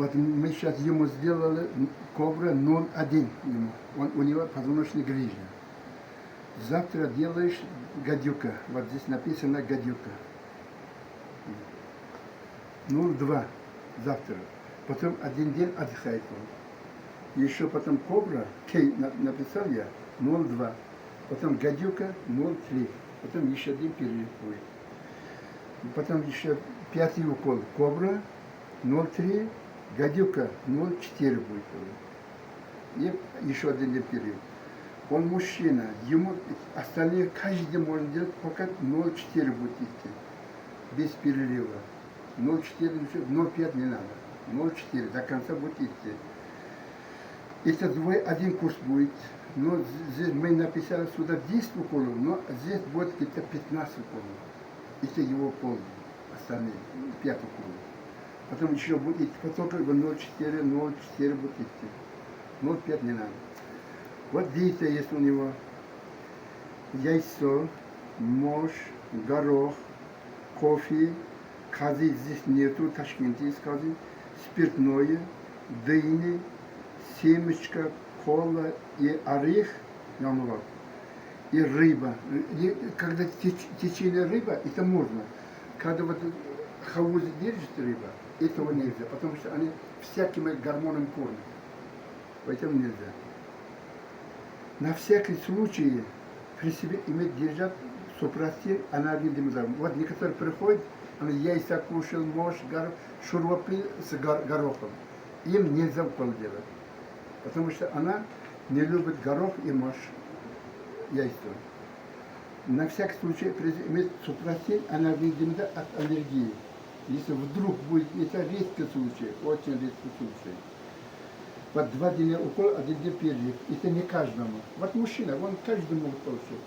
Вот мы сейчас ему сделали кобра 0,1 ему. У него позвоночник грыжа. Завтра делаешь гадюка. Вот здесь написано гадюка. 0,2 завтра. Потом один день отдыхает он. Еще потом кобра, Кей написал я, 0,2. Потом гадюка 0,3. Потом еще один перерыв будет. Потом еще 5 укол. Кобра 0,3. Гадюка 0,4 будет. И еще один день перерыв. Он мужчина. Ему остальные каждый день можно делать, пока 0,4 будет идти. Без перерыва. 0,4, 0,5 не надо. 0,4 до конца будет идти. Это один курс будет. Но здесь мы написали сюда 10 уколов, но здесь будет где-то 15 уколов. Это его полный. Остальные 5 уколов. Потом еще будет идти, потом 0,4 будет идти. 0,5 не надо. Вот диета есть у него. Яйцо, морж, горох, кофе, казы здесь нету, в Ташкенте есть казы, спиртное, дыни, семечко, кола и орех, и рыба. И когда течение рыба, это можно. Когда вот хавуз держит рыба, этого нельзя, потому что они всякими гормонами кормят. Поэтому нельзя. На всякий случай при себе иметь держать супрастин анаргидимизм. Вот некоторые приходят, они яйца кушал, морж, шурва пил с горохом. Им нельзя укол делать, потому что она не любит горох и морж, яйцо. На всякий случай иметь супрастин анаргидимизм от аллергии. Если вдруг будет, это редкий случай, очень редкий случай. Вот 2 дня укол, 1 день перерыв. Это не каждому. Вот мужчина, он каждому может получить.